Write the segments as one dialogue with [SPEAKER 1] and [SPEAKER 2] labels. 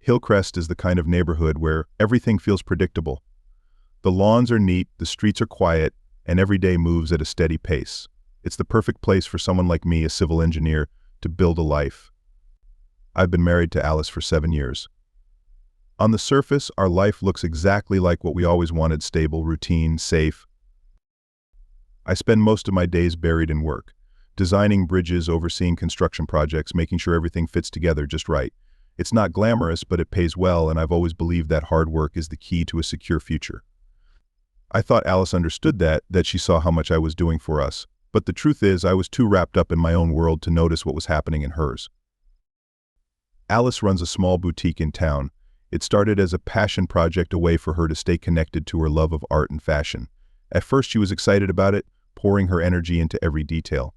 [SPEAKER 1] Hillcrest is the kind of neighborhood where everything feels predictable. The lawns are neat, the streets are quiet, and every day moves at a steady pace. It's the perfect place for someone like me, a civil engineer, to build a life. I've been married to Alice for 7 years. On the surface, our life looks exactly like what we always wanted: stable, routine, safe. I spend most of my days buried in work, designing bridges, overseeing construction projects, making sure everything fits together just right. It's not glamorous, but it pays well, and I've always believed that hard work is the key to a secure future. I thought Alice understood that she saw how much I was doing for us, but the truth is I was too wrapped up in my own world to notice what was happening in hers. Alice runs a small boutique in town. It started as a passion project, a way for her to stay connected to her love of art and fashion. At first she was excited about it, pouring her energy into every detail.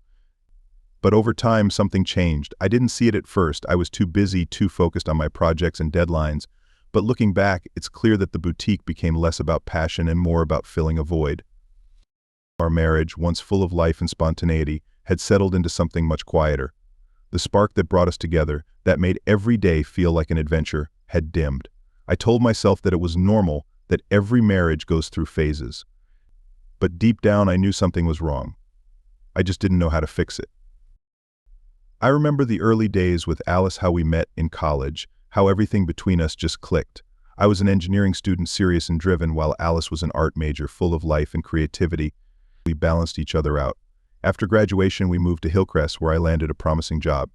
[SPEAKER 1] But over time something changed. I didn't see it at first. I was too busy, too focused on my projects and deadlines. But looking back, it's clear that the boutique became less about passion and more about filling a void. Our marriage, once full of life and spontaneity, had settled into something much quieter. The spark that brought us together, that made every day feel like an adventure, had dimmed. I told myself that it was normal, that every marriage goes through phases. But deep down I knew something was wrong. I just didn't know how to fix it. I remember the early days with Alice, how we met in college, how everything between us just clicked. I was an engineering student, serious and driven, while Alice was an art major, full of life and creativity. We balanced each other out. After graduation, we moved to Hillcrest, where I landed a promising job.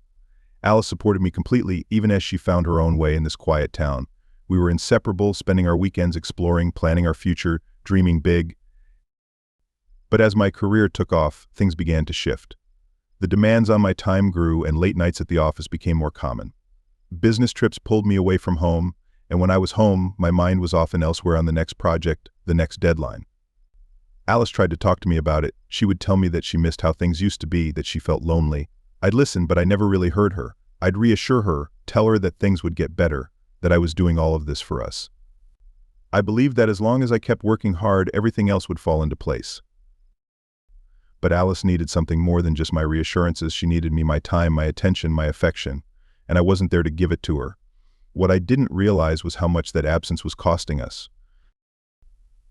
[SPEAKER 1] Alice supported me completely, even as she found her own way in this quiet town. We were inseparable, spending our weekends exploring, planning our future, dreaming big. But as my career took off, things began to shift. The demands on my time grew, and late nights at the office became more common. Business trips pulled me away from home, and when I was home, my mind was often elsewhere, on the next project, the next deadline. Alice tried to talk to me about it. She would tell me that she missed how things used to be, that she felt lonely. I'd listen, but I never really heard her. I'd reassure her, tell her that things would get better, that I was doing all of this for us. I believed that as long as I kept working hard, everything else would fall into place. But Alice needed something more than just my reassurances. She needed me, my time, my attention, my affection, and I wasn't there to give it to her. What I didn't realize was how much that absence was costing us.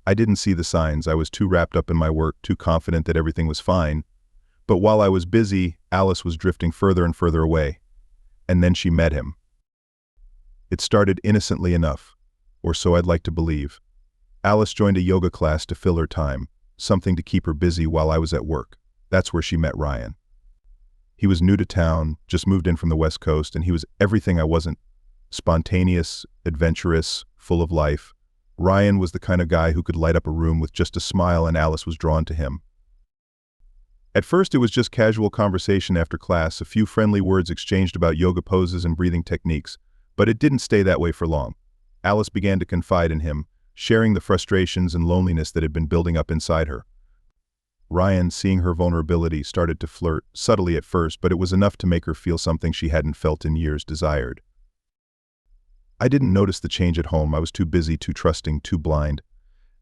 [SPEAKER 1] I didn't see the signs. I was too wrapped up in my work, too confident that everything was fine. But while I was busy, Alice was drifting further and further away. And then she met him. It started innocently enough, or so I'd like to believe. Alice joined a yoga class to fill her time, something to keep her busy while I was at work. That's where she met Ryan. He was new to town, just moved in from the West Coast, and he was everything I wasn't. Spontaneous, adventurous, full of life. Ryan was the kind of guy who could light up a room with just a smile, and Alice was drawn to him. At first it was just casual conversation after class, a few friendly words exchanged about yoga poses and breathing techniques, but it didn't stay that way for long. Alice began to confide in him, sharing the frustrations and loneliness that had been building up inside her. Ryan, seeing her vulnerability, started to flirt, subtly at first, but it was enough to make her feel something she hadn't felt in years, desired. I didn't notice the change at home. I was too busy, too trusting, too blind.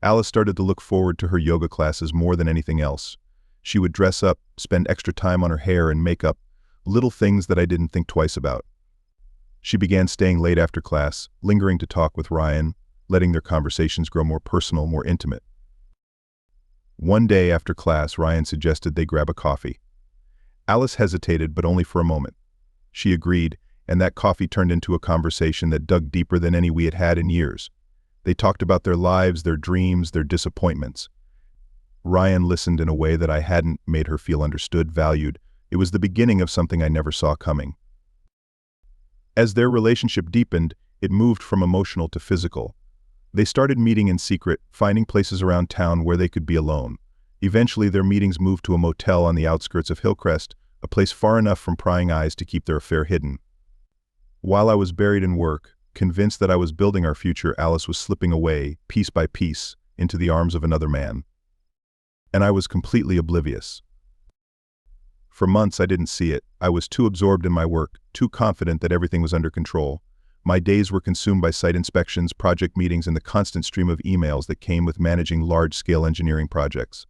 [SPEAKER 1] Alice started to look forward to her yoga classes more than anything else. She would dress up, spend extra time on her hair and makeup, little things that I didn't think twice about. She began staying late after class, lingering to talk with Ryan, letting their conversations grow more personal, more intimate. One day after class, Ryan suggested they grab a coffee. Alice hesitated, but only for a moment. She agreed, and that coffee turned into a conversation that dug deeper than any we had had in years. They talked about their lives, their dreams, their disappointments. Ryan listened in a way that I hadn't, made her feel understood, valued. It was the beginning of something I never saw coming. As their relationship deepened, it moved from emotional to physical. They started meeting in secret, finding places around town where they could be alone. Eventually their meetings moved to a motel on the outskirts of Hillcrest, a place far enough from prying eyes to keep their affair hidden. While I was buried in work, convinced that I was building our future, Alice was slipping away, piece by piece, into the arms of another man. And I was completely oblivious. For months I didn't see it. I was too absorbed in my work, too confident that everything was under control. My days were consumed by site inspections, project meetings, and the constant stream of emails that came with managing large-scale engineering projects.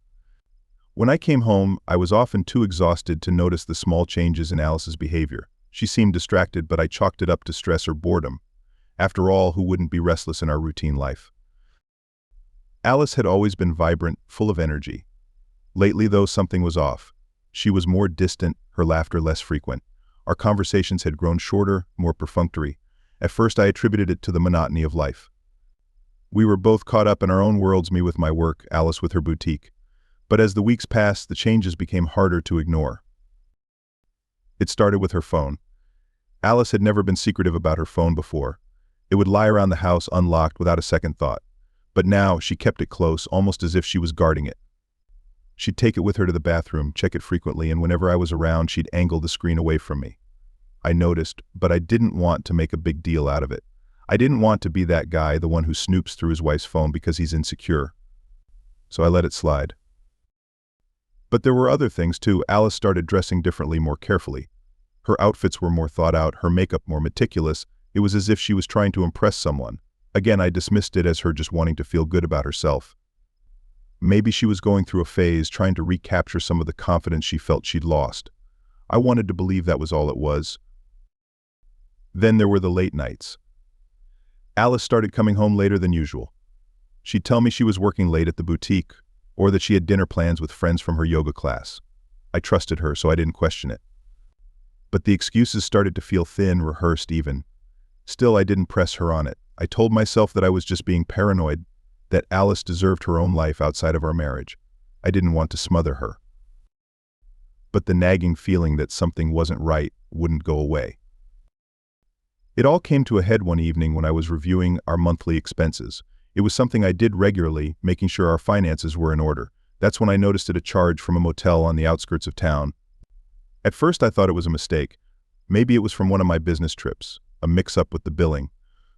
[SPEAKER 1] When I came home, I was often too exhausted to notice the small changes in Alice's behavior. She seemed distracted, but I chalked it up to stress or boredom. After all, who wouldn't be restless in our routine life? Alice had always been vibrant, full of energy. Lately, though, something was off. She was more distant, her laughter less frequent. Our conversations had grown shorter, more perfunctory. At first, I attributed it to the monotony of life. We were both caught up in our own worlds, me with my work, Alice with her boutique. But as the weeks passed, the changes became harder to ignore. It started with her phone. Alice had never been secretive about her phone before. It would lie around the house unlocked without a second thought. But now, she kept it close, almost as if she was guarding it. She'd take it with her to the bathroom, check it frequently, and whenever I was around, she'd angle the screen away from me. I noticed, but I didn't want to make a big deal out of it. I didn't want to be that guy, the one who snoops through his wife's phone because he's insecure. So I let it slide. But there were other things too. Alice started dressing differently, more carefully. Her outfits were more thought out, her makeup more meticulous. It was as if she was trying to impress someone. Again, I dismissed it as her just wanting to feel good about herself. Maybe she was going through a phase, trying to recapture some of the confidence she felt she'd lost. I wanted to believe that was all it was. Then there were the late nights. Alice started coming home later than usual. She'd tell me she was working late at the boutique, or that she had dinner plans with friends from her yoga class. I trusted her, so I didn't question it. But the excuses started to feel thin, rehearsed even. Still, I didn't press her on it. I told myself that I was just being paranoid, that Alice deserved her own life outside of our marriage. I didn't want to smother her. But the nagging feeling that something wasn't right wouldn't go away. It all came to a head one evening when I was reviewing our monthly expenses. It was something I did regularly, making sure our finances were in order. That's when I noticed a charge from a motel on the outskirts of town. At first I thought it was a mistake. Maybe it was from one of my business trips, a mix-up with the billing.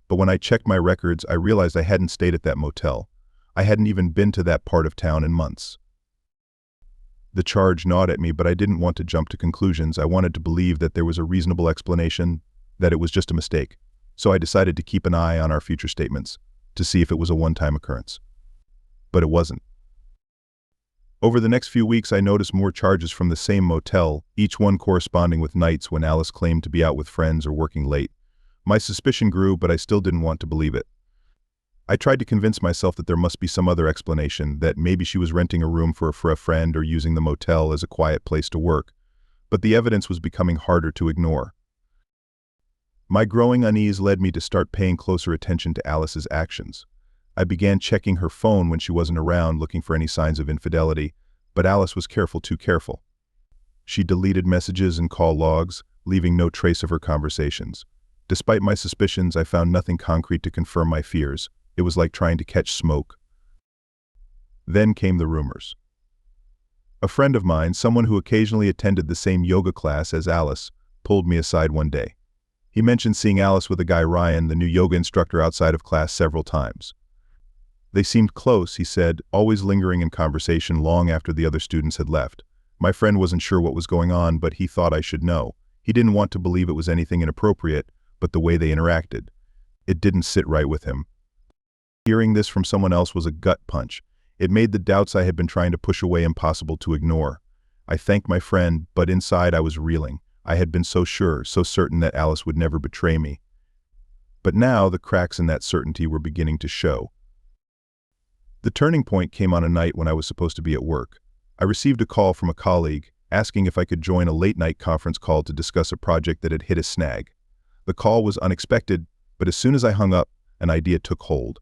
[SPEAKER 1] But when I checked my records, I realized I hadn't stayed at that motel. I hadn't even been to that part of town in months. The charge gnawed at me, but I didn't want to jump to conclusions. I wanted to believe that there was a reasonable explanation, that it was just a mistake. So I decided to keep an eye on our future statements, to see if it was a one-time occurrence. But it wasn't. Over the next few weeks, I noticed more charges from the same motel, each one corresponding with nights when Alice claimed to be out with friends or working late. My suspicion grew, but I still didn't want to believe it. I tried to convince myself that there must be some other explanation, that maybe she was renting a room for a friend or using the motel as a quiet place to work. But the evidence was becoming harder to ignore. My growing unease led me to start paying closer attention to Alice's actions. I began checking her phone when she wasn't around, looking for any signs of infidelity, but Alice was careful, too careful. She deleted messages and call logs, leaving no trace of her conversations. Despite my suspicions, I found nothing concrete to confirm my fears. It was like trying to catch smoke. Then came the rumors. A friend of mine, someone who occasionally attended the same yoga class as Alice, pulled me aside one day. He mentioned seeing Alice with a guy, Ryan, the new yoga instructor, outside of class several times. They seemed close, he said, always lingering in conversation long after the other students had left. My friend wasn't sure what was going on, but he thought I should know. He didn't want to believe it was anything inappropriate, but the way they interacted. It didn't sit right with him. Hearing this from someone else was a gut punch. It made the doubts I had been trying to push away impossible to ignore. I thanked my friend, but inside I was reeling. I had been so sure, so certain that Alice would never betray me. But now the cracks in that certainty were beginning to show. The turning point came on a night when I was supposed to be at work. I received a call from a colleague, asking if I could join a late-night conference call to discuss a project that had hit a snag. The call was unexpected, but as soon as I hung up, an idea took hold.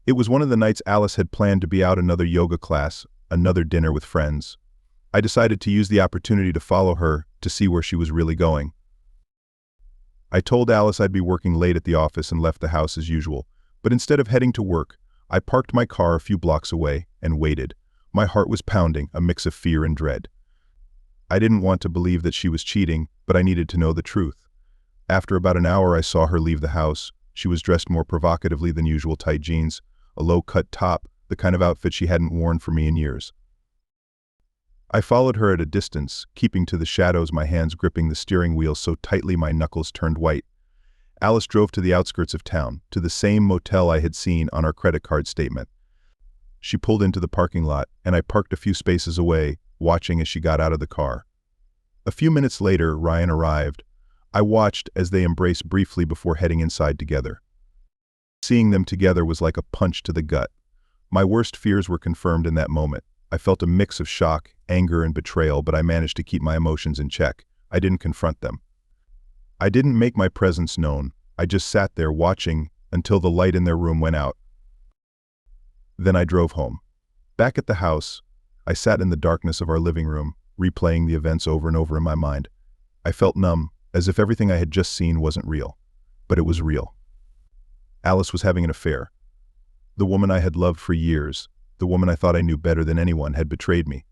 [SPEAKER 1] It was one of the nights Alice had planned to be out another yoga class, another dinner with friends. I decided to use the opportunity to follow her to see where she was really going. I told Alice I'd be working late at the office and left the house as usual, but instead of heading to work, I parked my car a few blocks away and waited. My heart was pounding, a mix of fear and dread. I didn't want to believe that she was cheating, but I needed to know the truth. After about an hour, I saw her leave the house. She was dressed more provocatively than usual, tight jeans, a low-cut top, the kind of outfit she hadn't worn for me in years. I followed her at a distance, keeping to the shadows, my hands gripping the steering wheel so tightly my knuckles turned white. Alice drove to the outskirts of town, to the same motel I had seen on our credit card statement. She pulled into the parking lot, and I parked a few spaces away, watching as she got out of the car. A few minutes later, Ryan arrived. I watched as they embraced briefly before heading inside together. Seeing them together was like a punch to the gut. My worst fears were confirmed in that moment. I felt a mix of shock, anger, and betrayal, but I managed to keep my emotions in check. I didn't confront them. I didn't make my presence known. I just sat there watching until the light in their room went out. Then I drove home. Back at the house, I sat in the darkness of our living room, replaying the events over and over in my mind. I felt numb, as if everything I had just seen wasn't real. But it was real. Alice was having an affair. The woman I had loved for years, the woman I thought I knew better than anyone, had betrayed me.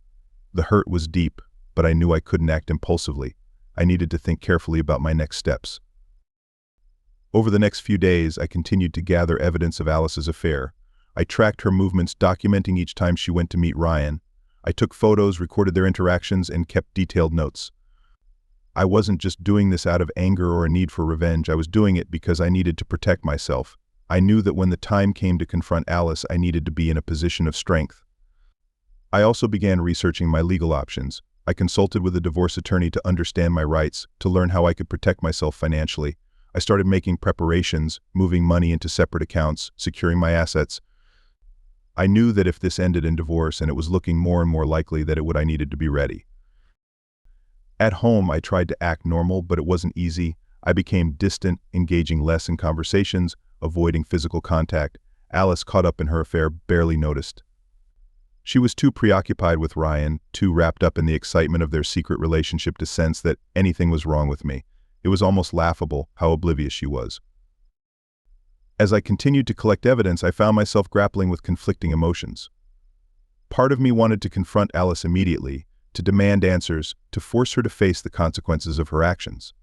[SPEAKER 1] The hurt was deep, but I knew I couldn't act impulsively. I needed to think carefully about my next steps. Over the next few days, I continued to gather evidence of Alice's affair. I tracked her movements, documenting each time she went to meet Ryan. I took photos, recorded their interactions, and kept detailed notes. I wasn't just doing this out of anger or a need for revenge. I was doing it because I needed to protect myself. I knew that when the time came to confront Alice, I needed to be in a position of strength. I also began researching my legal options. I consulted with a divorce attorney to understand my rights, to learn how I could protect myself financially. I started making preparations, moving money into separate accounts, securing my assets. I knew that if this ended in divorce, and it was looking more and more likely that it would, I needed to be ready. At home, I tried to act normal, but it wasn't easy. I became distant, engaging less in conversations, avoiding physical contact. Alice, caught up in her affair, barely noticed. She was too preoccupied with Ryan, too wrapped up in the excitement of their secret relationship to sense that anything was wrong with me. It was almost laughable how oblivious she was. As I continued to collect evidence, I found myself grappling with conflicting emotions. Part of me wanted to confront Alice immediately, to demand answers, to force her to face the consequences of her actions.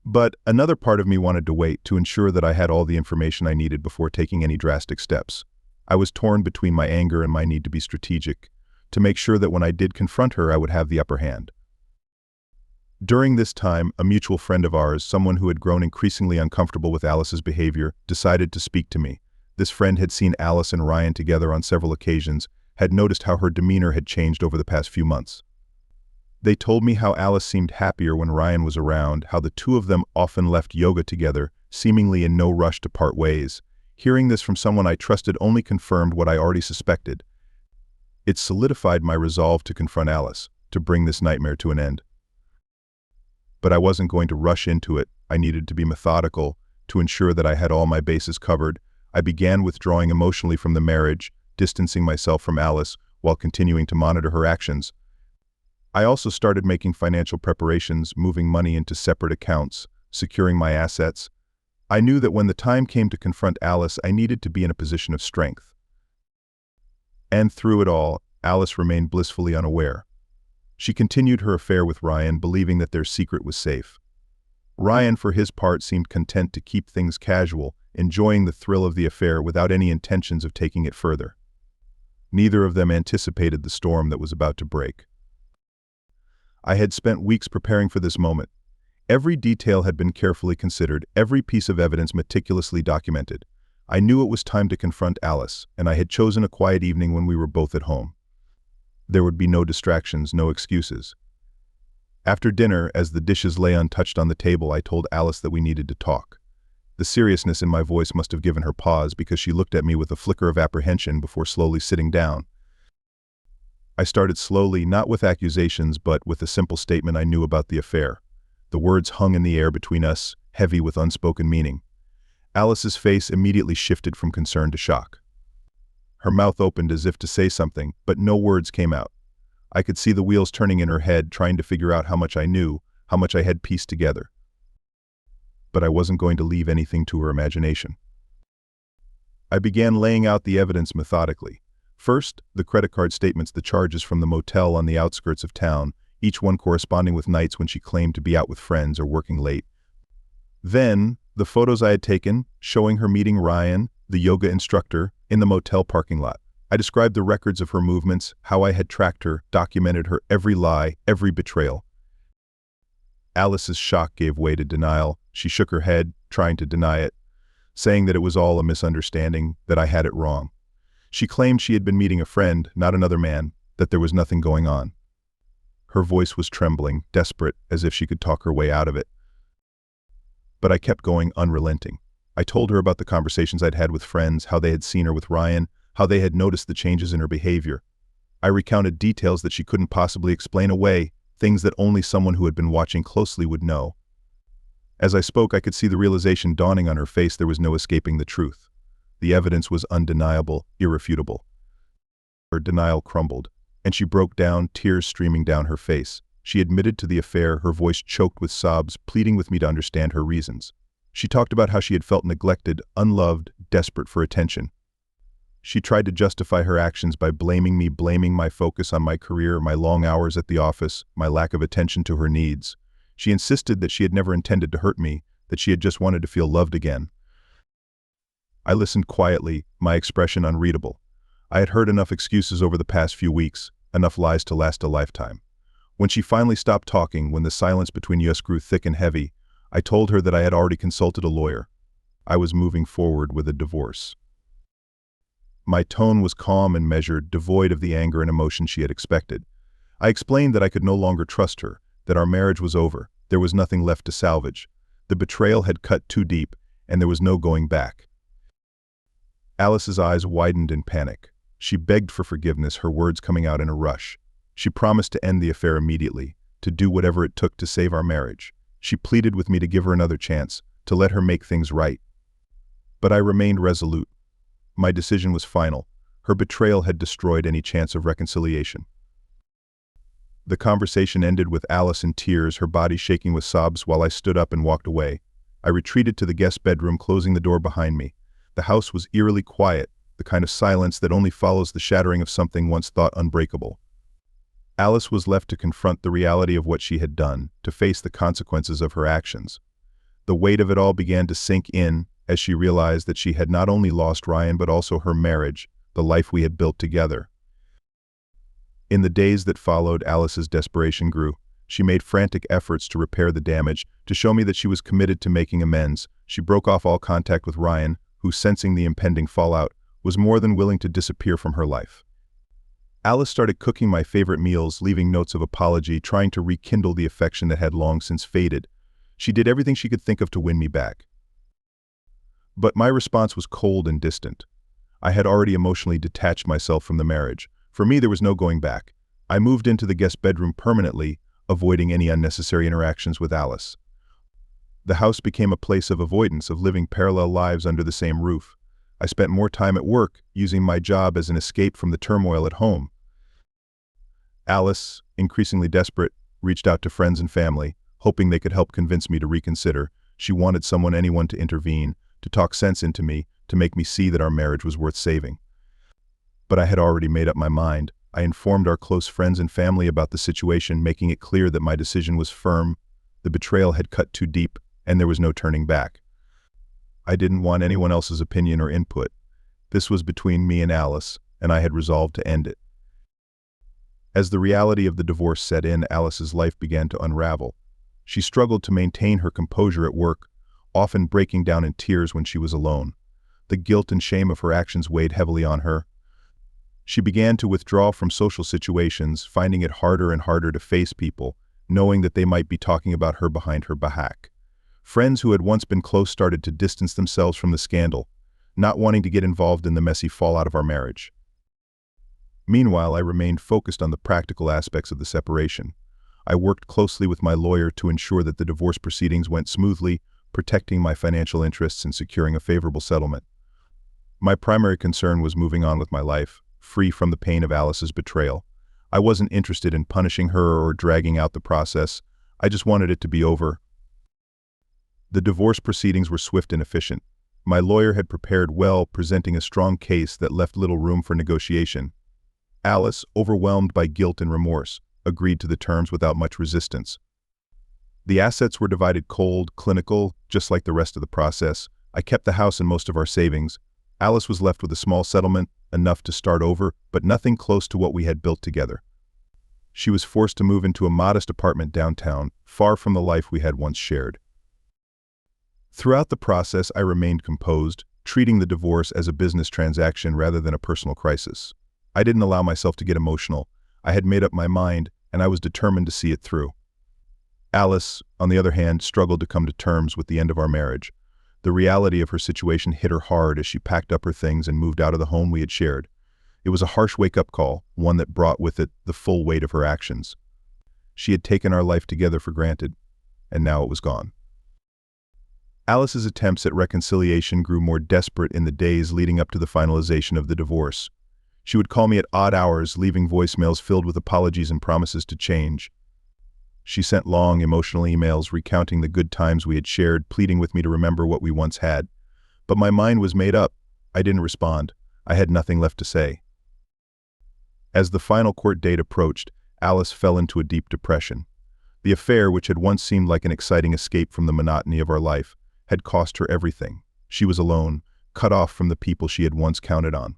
[SPEAKER 1] But another part of me wanted to wait, to ensure that I had all the information I needed before taking any drastic steps. I was torn between my anger and my need to be strategic, to make sure that when I did confront her, I would have the upper hand. During this time, a mutual friend of ours, someone who had grown increasingly uncomfortable with Alice's behavior, decided to speak to me. This friend had seen Alice and Ryan together on several occasions, had noticed how her demeanor had changed over the past few months. They told me how Alice seemed happier when Ryan was around, how the two of them often left yoga together, seemingly in no rush to part ways. Hearing this from someone I trusted only confirmed what I already suspected. It solidified my resolve to confront Alice, to bring this nightmare to an end. But I wasn't going to rush into it. I needed to be methodical, to ensure that I had all my bases covered. I began withdrawing emotionally from the marriage, distancing myself from Alice, while continuing to monitor her actions. I also started making financial preparations, moving money into separate accounts, securing my assets. I knew that when the time came to confront Alice, I needed to be in a position of strength. And through it all, Alice remained blissfully unaware. She continued her affair with Ryan, believing that their secret was safe. Ryan, for his part, seemed content to keep things casual, enjoying the thrill of the affair without any intentions of taking it further. Neither of them anticipated the storm that was about to break. I had spent weeks preparing for this moment. Every detail had been carefully considered, every piece of evidence meticulously documented. I knew it was time to confront Alice, and I had chosen a quiet evening when we were both at home. There would be no distractions, no excuses. After dinner, as the dishes lay untouched on the table, I told Alice that we needed to talk. The seriousness in my voice must have given her pause, because she looked at me with a flicker of apprehension before slowly sitting down. I started slowly, not with accusations, but with a simple statement I knew about the affair. The words hung in the air between us, heavy with unspoken meaning. Alice's face immediately shifted from concern to shock. Her mouth opened as if to say something, but no words came out. I could see the wheels turning in her head, trying to figure out how much I knew, how much I had pieced together. But I wasn't going to leave anything to her imagination. I began laying out the evidence methodically. First, the credit card statements, the charges from the motel on the outskirts of town, each one corresponding with nights when she claimed to be out with friends or working late. Then, the photos I had taken, showing her meeting Ryan, the yoga instructor, in the motel parking lot. I described the records of her movements, how I had tracked her, documented her every lie, every betrayal. Alice's shock gave way to denial. She shook her head, trying to deny it, saying that it was all a misunderstanding, that I had it wrong. She claimed she had been meeting a friend, not another man, that there was nothing going on. Her voice was trembling, desperate, as if she could talk her way out of it. But I kept going, unrelenting. I told her about the conversations I'd had with friends, how they had seen her with Ryan, how they had noticed the changes in her behavior. I recounted details that she couldn't possibly explain away, things that only someone who had been watching closely would know. As I spoke, I could see the realization dawning on her face. There was no escaping the truth. The evidence was undeniable, irrefutable. Her denial crumbled, and she broke down, tears streaming down her face. She admitted to the affair, her voice choked with sobs, pleading with me to understand her reasons. She talked about how she had felt neglected, unloved, desperate for attention. She tried to justify her actions by blaming me, blaming my focus on my career, my long hours at the office, my lack of attention to her needs. She insisted that she had never intended to hurt me, that she had just wanted to feel loved again. I listened quietly, my expression unreadable. I had heard enough excuses over the past few weeks, enough lies to last a lifetime. When she finally stopped talking, when the silence between us grew thick and heavy, I told her that I had already consulted a lawyer. I was moving forward with a divorce. My tone was calm and measured, devoid of the anger and emotion she had expected. I explained that I could no longer trust her, that our marriage was over, there was nothing left to salvage. The betrayal had cut too deep, and there was no going back. Alice's eyes widened in panic. She begged for forgiveness, her words coming out in a rush. She promised to end the affair immediately, to do whatever it took to save our marriage. She pleaded with me to give her another chance, to let her make things right. But I remained resolute. My decision was final. Her betrayal had destroyed any chance of reconciliation. The conversation ended with Alice in tears, her body shaking with sobs while I stood up and walked away. I retreated to the guest bedroom, closing the door behind me. The house was eerily quiet, the kind of silence that only follows the shattering of something once thought unbreakable. Alice was left to confront the reality of what she had done, to face the consequences of her actions. The weight of it all began to sink in as she realized that she had not only lost Ryan but also her marriage, the life we had built together. In the days that followed, Alice's desperation grew. She made frantic efforts to repair the damage, to show me that she was committed to making amends. She broke off all contact with Ryan, who, sensing the impending fallout, was more than willing to disappear from her life. Alice started cooking my favorite meals, leaving notes of apology, trying to rekindle the affection that had long since faded. She did everything she could think of to win me back. But my response was cold and distant. I had already emotionally detached myself from the marriage. For me, there was no going back. I moved into the guest bedroom permanently, avoiding any unnecessary interactions with Alice. The house became a place of avoidance, of living parallel lives under the same roof. I spent more time at work, using my job as an escape from the turmoil at home. Alice, increasingly desperate, reached out to friends and family, hoping they could help convince me to reconsider. She wanted someone, anyone, to intervene, to talk sense into me, to make me see that our marriage was worth saving. But I had already made up my mind. I informed our close friends and family about the situation, making it clear that my decision was firm. The betrayal had cut too deep, and there was no turning back. I didn't want anyone else's opinion or input. This was between me and Alice, and I had resolved to end it. As the reality of the divorce set in, Alice's life began to unravel. She struggled to maintain her composure at work, often breaking down in tears when she was alone. The guilt and shame of her actions weighed heavily on her. She began to withdraw from social situations, finding it harder and harder to face people, knowing that they might be talking about her behind her back. Friends who had once been close started to distance themselves from the scandal, not wanting to get involved in the messy fallout of our marriage. Meanwhile, I remained focused on the practical aspects of the separation. I worked closely with my lawyer to ensure that the divorce proceedings went smoothly, protecting my financial interests and securing a favorable settlement. My primary concern was moving on with my life, free from the pain of Alice's betrayal. I wasn't interested in punishing her or dragging out the process. I just wanted it to be over. The divorce proceedings were swift and efficient. My lawyer had prepared well, presenting a strong case that left little room for negotiation. Alice, overwhelmed by guilt and remorse, agreed to the terms without much resistance. The assets were divided cold, clinical, just like the rest of the process. I kept the house and most of our savings. Alice was left with a small settlement, enough to start over, but nothing close to what we had built together. She was forced to move into a modest apartment downtown, far from the life we had once shared. Throughout the process, I remained composed, treating the divorce as a business transaction rather than a personal crisis. I didn't allow myself to get emotional. I had made up my mind, and I was determined to see it through. Alice, on the other hand, struggled to come to terms with the end of our marriage. The reality of her situation hit her hard as she packed up her things and moved out of the home we had shared. It was a harsh wake-up call, one that brought with it the full weight of her actions. She had taken our life together for granted, and now it was gone. Alice's attempts at reconciliation grew more desperate in the days leading up to the finalization of the divorce. She would call me at odd hours, leaving voicemails filled with apologies and promises to change. She sent long, emotional emails recounting the good times we had shared, pleading with me to remember what we once had. But my mind was made up. I didn't respond. I had nothing left to say. As the final court date approached, Alice fell into a deep depression. The affair, which had once seemed like an exciting escape from the monotony of our life, had cost her everything. She was alone, cut off from the people she had once counted on.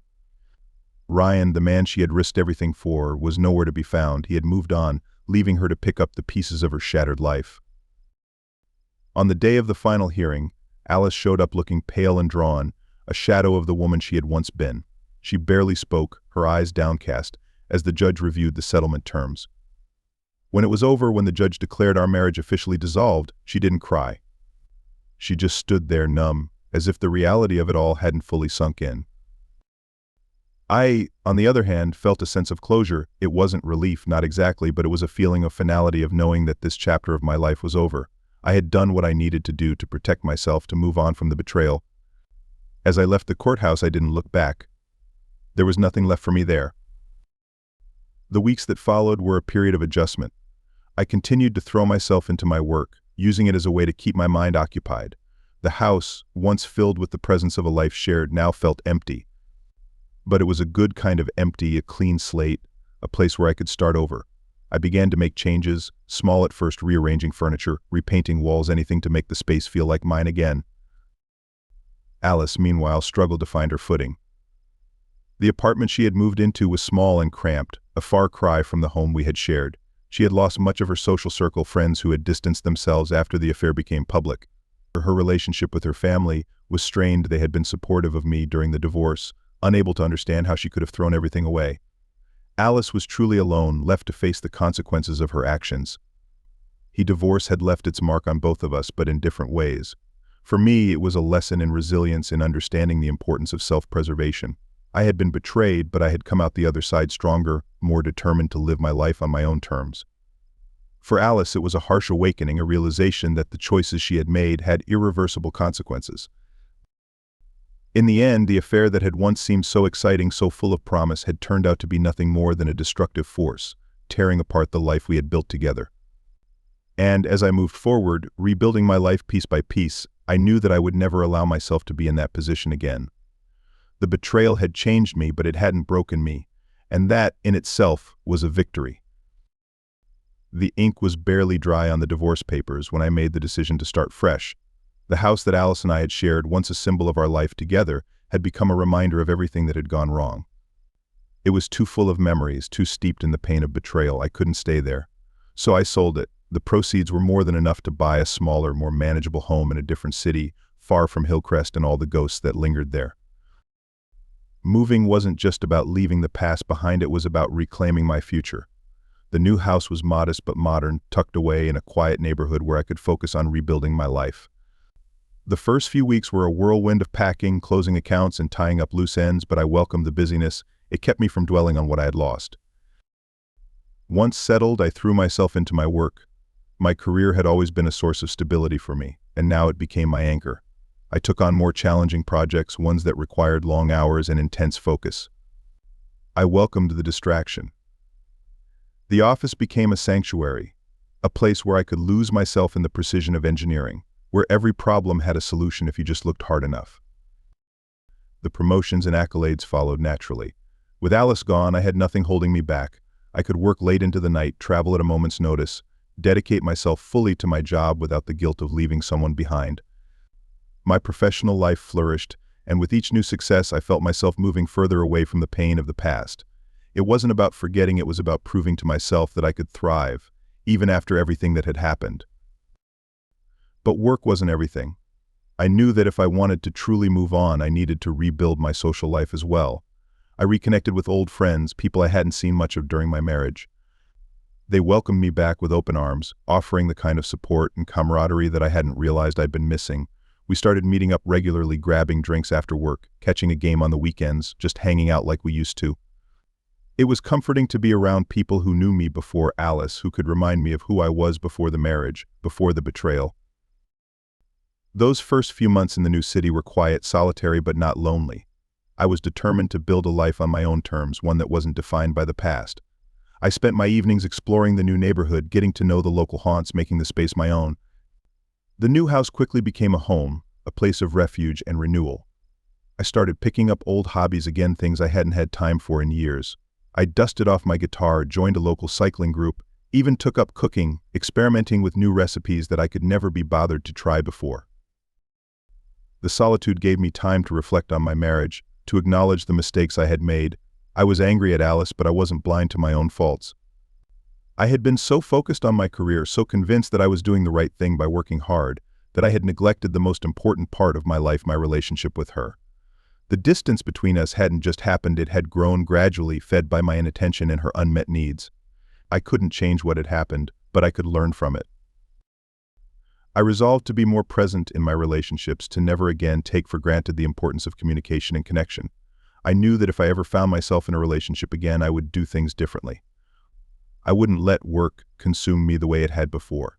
[SPEAKER 1] Ryan, the man she had risked everything for, was nowhere to be found. He had moved on, leaving her to pick up the pieces of her shattered life. On the day of the final hearing, Alice showed up looking pale and drawn, a shadow of the woman she had once been. She barely spoke, her eyes downcast, as the judge reviewed the settlement terms. When it was over, when the judge declared our marriage officially dissolved, she didn't cry. She just stood there numb, as if the reality of it all hadn't fully sunk in. I, on the other hand, felt a sense of closure. It wasn't relief, not exactly, but it was a feeling of finality, of knowing that this chapter of my life was over. I had done what I needed to do to protect myself, to move on from the betrayal. As I left the courthouse, I didn't look back. There was nothing left for me there. The weeks that followed were a period of adjustment. I continued to throw myself into my work, using it as a way to keep my mind occupied. The house, once filled with the presence of a life shared, now felt empty. But it was a good kind of empty, a clean slate, a place where I could start over. I began to make changes, small at first, rearranging furniture, repainting walls, anything to make the space feel like mine again. Alice, meanwhile, struggled to find her footing. The apartment she had moved into was small and cramped, a far cry from the home we had shared. She had lost much of her social circle, friends who had distanced themselves after the affair became public. Her relationship with her family was strained. They had been supportive of me during the divorce, unable to understand how she could have thrown everything away. Alice was truly alone, left to face the consequences of her actions. Divorce had left its mark on both of us, but in different ways. For me, it was a lesson in resilience, in understanding the importance of self-preservation. I had been betrayed, but I had come out the other side stronger, more determined to live my life on my own terms. For Alice, it was a harsh awakening, a realization that the choices she had made had irreversible consequences. In the end, the affair that had once seemed so exciting, so full of promise, had turned out to be nothing more than a destructive force, tearing apart the life we had built together. And as I moved forward, rebuilding my life piece by piece, I knew that I would never allow myself to be in that position again. The betrayal had changed me, but it hadn't broken me, and that, in itself, was a victory. The ink was barely dry on the divorce papers when I made the decision to start fresh. The house that Alice and I had shared, once a symbol of our life together, had become a reminder of everything that had gone wrong. It was too full of memories, too steeped in the pain of betrayal. I couldn't stay there. So I sold it. The proceeds were more than enough to buy a smaller, more manageable home in a different city, far from Hillcrest and all the ghosts that lingered there. Moving wasn't just about leaving the past behind, it was about reclaiming my future. The new house was modest but modern, tucked away in a quiet neighborhood where I could focus on rebuilding my life. The first few weeks were a whirlwind of packing, closing accounts, and tying up loose ends, but I welcomed the busyness. It kept me from dwelling on what I had lost. Once settled, I threw myself into my work. My career had always been a source of stability for me, and now it became my anchor. I took on more challenging projects, ones that required long hours and intense focus. I welcomed the distraction. The office became a sanctuary, a place where I could lose myself in the precision of engineering, where every problem had a solution if you just looked hard enough. The promotions and accolades followed naturally. With Alice gone, I had nothing holding me back. I could work late into the night, travel at a moment's notice, dedicate myself fully to my job without the guilt of leaving someone behind. My professional life flourished, and with each new success, I felt myself moving further away from the pain of the past. It wasn't about forgetting, it was about proving to myself that I could thrive, even after everything that had happened. But work wasn't everything. I knew that if I wanted to truly move on, I needed to rebuild my social life as well. I reconnected with old friends, people I hadn't seen much of during my marriage. They welcomed me back with open arms, offering the kind of support and camaraderie that I hadn't realized I'd been missing. We started meeting up regularly, grabbing drinks after work, catching a game on the weekends, just hanging out like we used to. It was comforting to be around people who knew me before Alice, who could remind me of who I was before the marriage, before the betrayal. Those first few months in the new city were quiet, solitary, but not lonely. I was determined to build a life on my own terms, one that wasn't defined by the past. I spent my evenings exploring the new neighborhood, getting to know the local haunts, making the space my own. The new house quickly became a home, a place of refuge and renewal. I started picking up old hobbies again, things I hadn't had time for in years. I dusted off my guitar, joined a local cycling group, even took up cooking, experimenting with new recipes that I could never be bothered to try before. The solitude gave me time to reflect on my marriage, to acknowledge the mistakes I had made. I was angry at Alice, but I wasn't blind to my own faults. I had been so focused on my career, so convinced that I was doing the right thing by working hard, that I had neglected the most important part of my life, my relationship with her. The distance between us hadn't just happened, it had grown gradually, fed by my inattention and her unmet needs. I couldn't change what had happened, but I could learn from it. I resolved to be more present in my relationships, to never again take for granted the importance of communication and connection. I knew that if I ever found myself in a relationship again, I would do things differently. I wouldn't let work consume me the way it had before.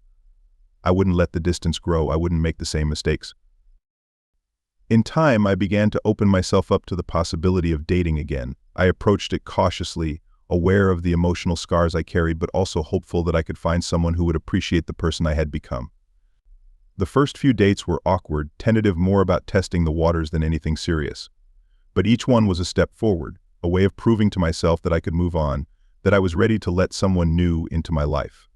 [SPEAKER 1] I wouldn't let the distance grow. I wouldn't make the same mistakes. In time, I began to open myself up to the possibility of dating again. I approached it cautiously, aware of the emotional scars I carried, but also hopeful that I could find someone who would appreciate the person I had become. The first few dates were awkward, tentative, more about testing the waters than anything serious. But each one was a step forward, a way of proving to myself that I could move on, that I was ready to let someone new into my life.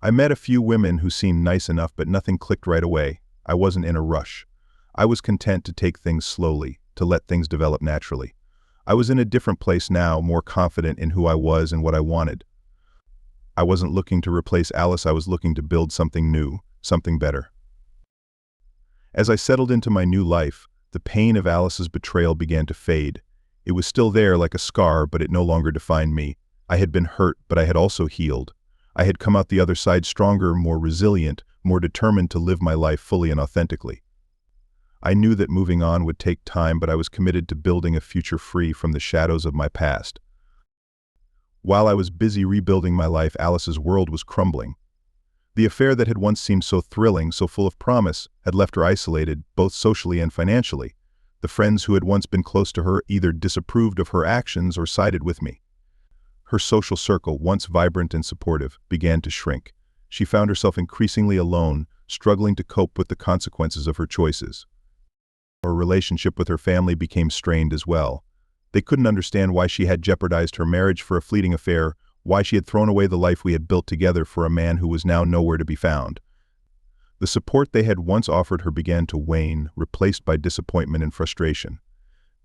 [SPEAKER 1] I met a few women who seemed nice enough, but nothing clicked right away. I wasn't in a rush. I was content to take things slowly, to let things develop naturally. I was in a different place now, more confident in who I was and what I wanted. I wasn't looking to replace Alice, I was looking to build something new, something better. As I settled into my new life, the pain of Alice's betrayal began to fade. It was still there like a scar, but it no longer defined me. I had been hurt, but I had also healed. I had come out the other side stronger, more resilient, more determined to live my life fully and authentically. I knew that moving on would take time, but I was committed to building a future free from the shadows of my past. While I was busy rebuilding my life, Alice's world was crumbling. The affair that had once seemed so thrilling, so full of promise, had left her isolated, both socially and financially. The friends who had once been close to her either disapproved of her actions or sided with me. Her social circle, once vibrant and supportive, began to shrink. She found herself increasingly alone, struggling to cope with the consequences of her choices. Her relationship with her family became strained as well. They couldn't understand why she had jeopardized her marriage for a fleeting affair, why she had thrown away the life we had built together for a man who was now nowhere to be found. The support they had once offered her began to wane, replaced by disappointment and frustration.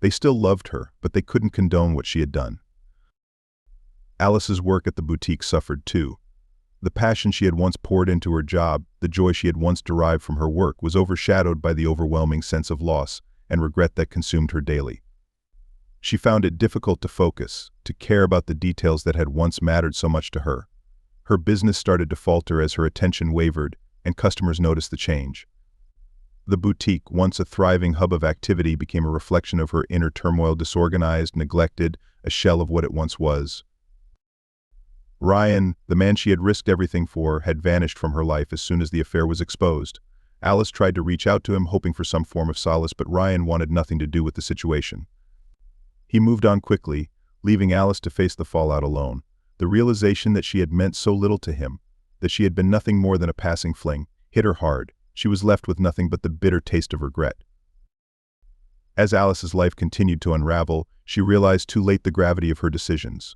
[SPEAKER 1] They still loved her, but they couldn't condone what she had done. Alice's work at the boutique suffered too. The passion she had once poured into her job, the joy she had once derived from her work, was overshadowed by the overwhelming sense of loss and regret that consumed her daily. She found it difficult to focus, to care about the details that had once mattered so much to her. Her business started to falter as her attention wavered, and customers noticed the change. The boutique, once a thriving hub of activity, became a reflection of her inner turmoil, disorganized, neglected, a shell of what it once was. Ryan, the man she had risked everything for, had vanished from her life as soon as the affair was exposed. Alice tried to reach out to him, hoping for some form of solace, but Ryan wanted nothing to do with the situation. He moved on quickly, leaving Alice to face the fallout alone. The realization that she had meant so little to him, that she had been nothing more than a passing fling, hit her hard. She was left with nothing but the bitter taste of regret. As Alice's life continued to unravel, she realized too late the gravity of her decisions.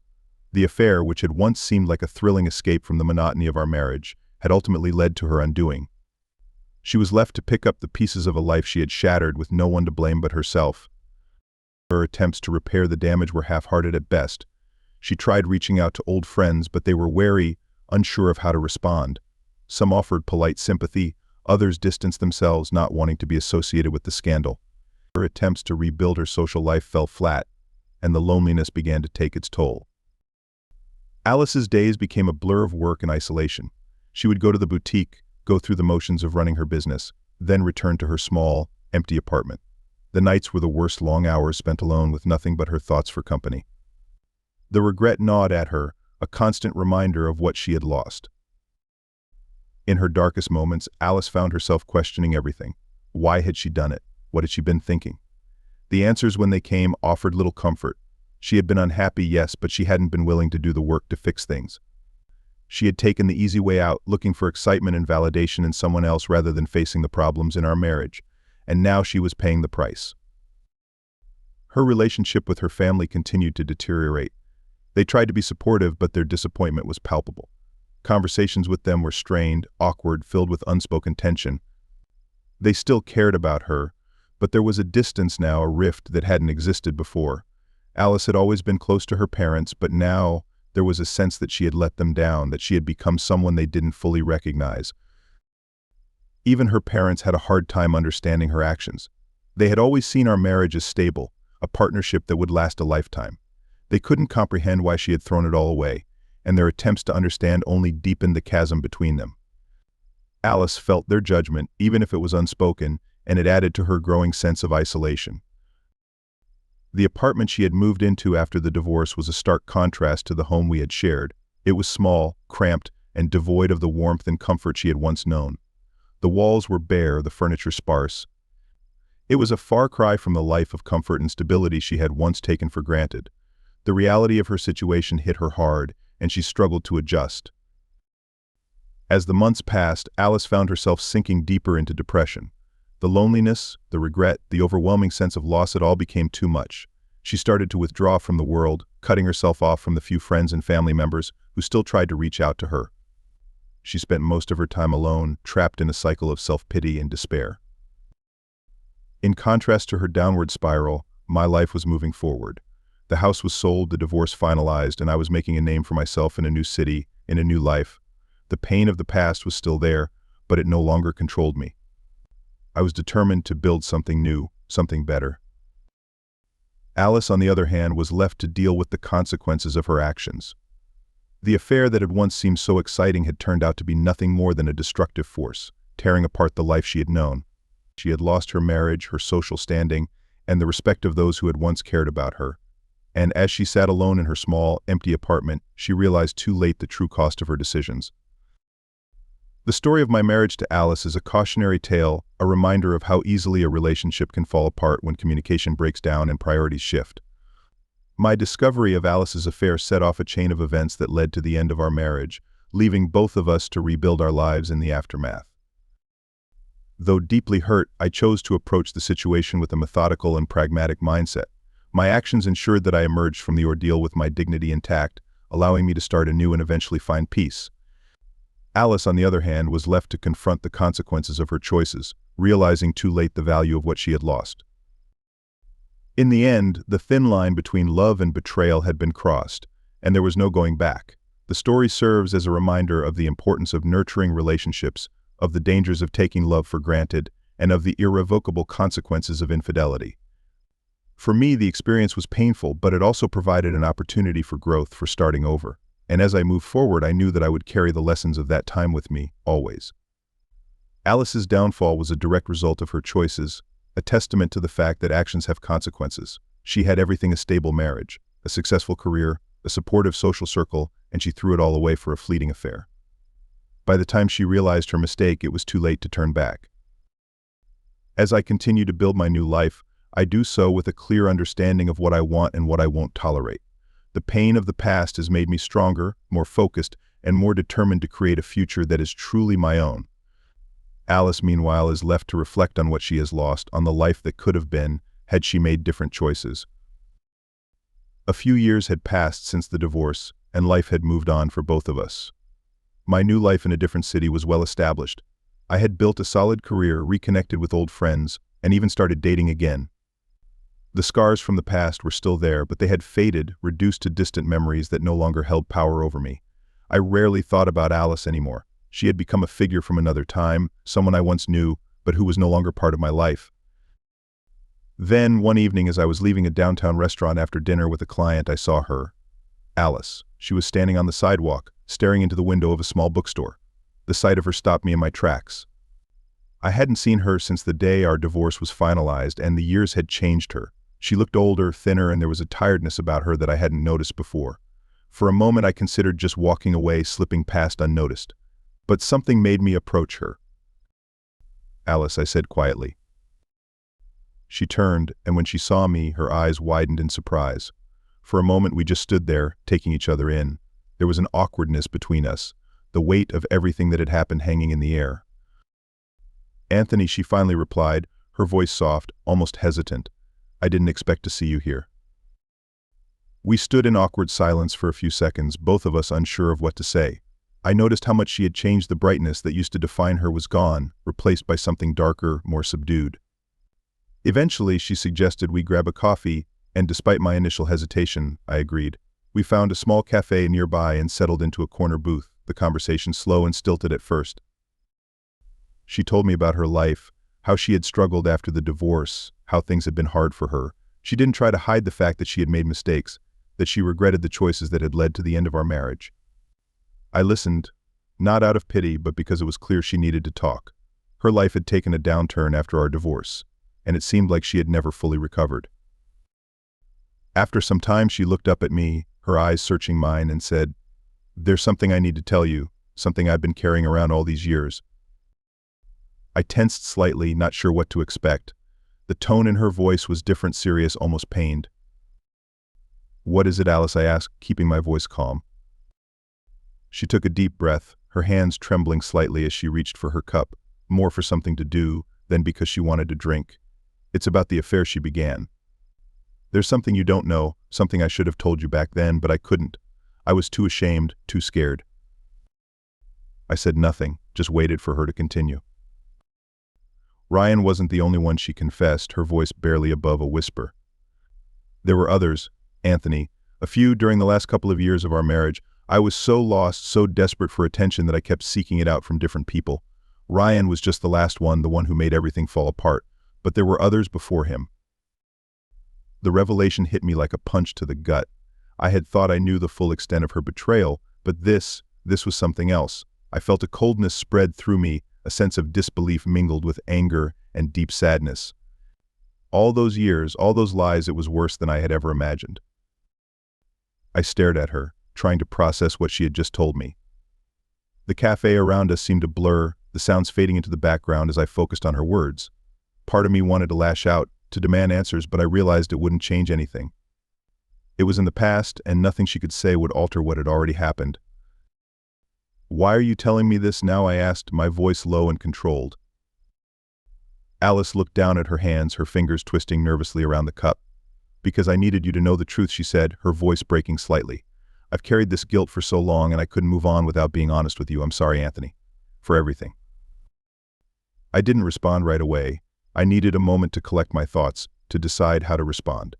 [SPEAKER 1] The affair, which had once seemed like a thrilling escape from the monotony of our marriage, had ultimately led to her undoing. She was left to pick up the pieces of a life she had shattered, with no one to blame but herself. Her attempts to repair the damage were half-hearted at best. She tried reaching out to old friends, but they were wary, unsure of how to respond. Some offered polite sympathy, others distanced themselves, not wanting to be associated with the scandal. Her attempts to rebuild her social life fell flat, and the loneliness began to take its toll. Alice's days became a blur of work and isolation. She would go to the boutique, go through the motions of running her business, then return to her small, empty apartment. The nights were the worst, long hours spent alone with nothing but her thoughts for company. The regret gnawed at her, a constant reminder of what she had lost. In her darkest moments, Alice found herself questioning everything. Why had she done it? What had she been thinking? The answers, when they came, offered little comfort. She had been unhappy, yes, but she hadn't been willing to do the work to fix things. She had taken the easy way out, looking for excitement and validation in someone else rather than facing the problems in our marriage, and now she was paying the price. Her relationship with her family continued to deteriorate. They tried to be supportive, but their disappointment was palpable. Conversations with them were strained, awkward, filled with unspoken tension. They still cared about her, but there was a distance now, a rift that hadn't existed before. Alice had always been close to her parents, but now there was a sense that she had let them down, that she had become someone they didn't fully recognize. Even her parents had a hard time understanding her actions. They had always seen our marriage as stable, a partnership that would last a lifetime. They couldn't comprehend why she had thrown it all away, and their attempts to understand only deepened the chasm between them. Alice felt their judgment, even if it was unspoken, and it added to her growing sense of isolation. The apartment she had moved into after the divorce was a stark contrast to the home we had shared. It was small, cramped, and devoid of the warmth and comfort she had once known. The walls were bare, the furniture sparse. It was a far cry from the life of comfort and stability she had once taken for granted. The reality of her situation hit her hard, and she struggled to adjust. As the months passed, Alice found herself sinking deeper into depression. The loneliness, the regret, the overwhelming sense of loss, it all became too much. She started to withdraw from the world, cutting herself off from the few friends and family members who still tried to reach out to her. She spent most of her time alone, trapped in a cycle of self-pity and despair. In contrast to her downward spiral, my life was moving forward. The house was sold, the divorce finalized, and I was making a name for myself in a new city, in a new life. The pain of the past was still there, but it no longer controlled me. I was determined to build something new, something better. Alice, on the other hand, was left to deal with the consequences of her actions. The affair that had once seemed so exciting had turned out to be nothing more than a destructive force, tearing apart the life she had known. She had lost her marriage, her social standing, and the respect of those who had once cared about her. And as she sat alone in her small, empty apartment, she realized too late the true cost of her decisions. The story of my marriage to Alice is a cautionary tale, a reminder of how easily a relationship can fall apart when communication breaks down and priorities shift. My discovery of Alice's affair set off a chain of events that led to the end of our marriage, leaving both of us to rebuild our lives in the aftermath. Though deeply hurt, I chose to approach the situation with a methodical and pragmatic mindset. My actions ensured that I emerged from the ordeal with my dignity intact, allowing me to start anew and eventually find peace. Alice, on the other hand, was left to confront the consequences of her choices, realizing too late the value of what she had lost. In the end, the thin line between love and betrayal had been crossed, and there was no going back. The story serves as a reminder of the importance of nurturing relationships, of the dangers of taking love for granted, and of the irrevocable consequences of infidelity. For me, the experience was painful, but it also provided an opportunity for growth, for starting over. And as I moved forward, I knew that I would carry the lessons of that time with me, always. Alice's downfall was a direct result of her choices, a testament to the fact that actions have consequences. She had everything: a stable marriage, a successful career, a supportive social circle, and she threw it all away for a fleeting affair. By the time she realized her mistake, it was too late to turn back. As I continue to build my new life, I do so with a clear understanding of what I want and what I won't tolerate. The pain of the past has made me stronger, more focused, and more determined to create a future that is truly my own. Alice, meanwhile, is left to reflect on what she has lost, on the life that could have been, had she made different choices. A few years had passed since the divorce, and life had moved on for both of us. My new life in a different city was well established. I had built a solid career, reconnected with old friends, and even started dating again. The scars from the past were still there, but they had faded, reduced to distant memories that no longer held power over me. I rarely thought about Alice anymore. She had become a figure from another time, someone I once knew, but who was no longer part of my life. Then, one evening, as I was leaving a downtown restaurant after dinner with a client, I saw her. Alice. She was standing on the sidewalk, staring into the window of a small bookstore. The sight of her stopped me in my tracks. I hadn't seen her since the day our divorce was finalized, and the years had changed her. She looked older, thinner, and there was a tiredness about her that I hadn't noticed before. For a moment I considered just walking away, slipping past unnoticed. But something made me approach her. "Alice," I said quietly. She turned, and when she saw me, her eyes widened in surprise. For a moment we just stood there, taking each other in. There was an awkwardness between us, the weight of everything that had happened hanging in the air. "Anthony," she finally replied, her voice soft, almost hesitant. "I didn't expect to see you here." We stood in awkward silence for a few seconds, both of us unsure of what to say. I noticed how much she had changed. The brightness that used to define her was gone, replaced by something darker, more subdued. Eventually, she suggested we grab a coffee, and despite my initial hesitation, I agreed. We found a small cafe nearby and settled into a corner booth, the conversation slow and stilted at first. She told me about her life, how she had struggled after the divorce, how things had been hard for her. She didn't try to hide the fact that she had made mistakes, that she regretted the choices that had led to the end of our marriage. I listened, not out of pity, but because it was clear she needed to talk. Her life had taken a downturn after our divorce, and it seemed like she had never fully recovered. After some time, she looked up at me, her eyes searching mine, and said, "There's something I need to tell you, something I've been carrying around all these years." I tensed slightly, not sure what to expect. The tone in her voice was different, serious, almost pained. "What is it, Alice?" I asked, keeping my voice calm. She took a deep breath, her hands trembling slightly as she reached for her cup, more for something to do than because she wanted to drink. "It's about the affair," she began. "There's something you don't know, something I should have told you back then, but I couldn't. I was too ashamed, too scared." I said nothing, just waited for her to continue. Ryan wasn't the only one, she confessed, her voice barely above a whisper. "There were others, Anthony, a few during the last couple of years of our marriage. I was so lost, so desperate for attention that I kept seeking it out from different people. Ryan was just the last one, the one who made everything fall apart, but there were others before him." The revelation hit me like a punch to the gut. I had thought I knew the full extent of her betrayal, but this was something else. I felt a coldness spread through me, a sense of disbelief mingled with anger and deep sadness. All those years, all those lies, it was worse than I had ever imagined. I stared at her, trying to process what she had just told me. The cafe around us seemed to blur, the sounds fading into the background as I focused on her words. Part of me wanted to lash out, to demand answers, but I realized it wouldn't change anything. It was in the past, and nothing she could say would alter what had already happened. "Why are you telling me this now?" I asked, my voice low and controlled. Alice looked down at her hands, her fingers twisting nervously around the cup. "Because I needed you to know the truth," she said, her voice breaking slightly. "I've carried this guilt for so long, and I couldn't move on without being honest with you. I'm sorry, Anthony, for everything." I didn't respond right away. I needed a moment to collect my thoughts, to decide how to respond.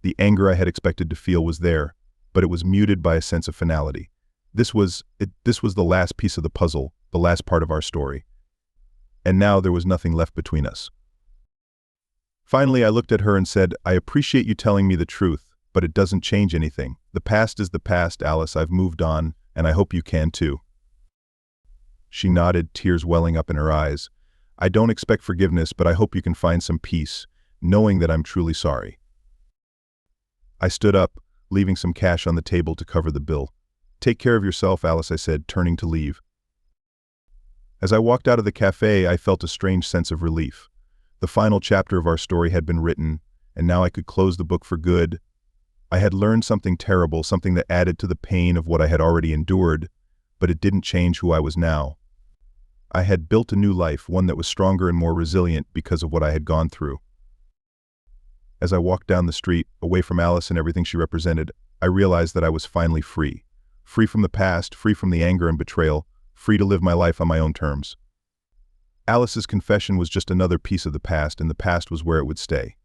[SPEAKER 1] The anger I had expected to feel was there, but it was muted by a sense of finality. This was the last piece of the puzzle, the last part of our story. And now there was nothing left between us. Finally, I looked at her and said, "I appreciate you telling me the truth, but it doesn't change anything. The past is the past, Alice. I've moved on, and I hope you can too." She nodded, tears welling up in her eyes. "I don't expect forgiveness, but I hope you can find some peace, knowing that I'm truly sorry." I stood up, leaving some cash on the table to cover the bill. "Take care of yourself, Alice," I said, turning to leave. As I walked out of the cafe, I felt a strange sense of relief. The final chapter of our story had been written, and now I could close the book for good. I had learned something terrible, something that added to the pain of what I had already endured, but it didn't change who I was now. I had built a new life, one that was stronger and more resilient because of what I had gone through. As I walked down the street, away from Alice and everything she represented, I realized that I was finally free. Free from the past, free from the anger and betrayal, free to live my life on my own terms. Alice's confession was just another piece of the past, and the past was where it would stay.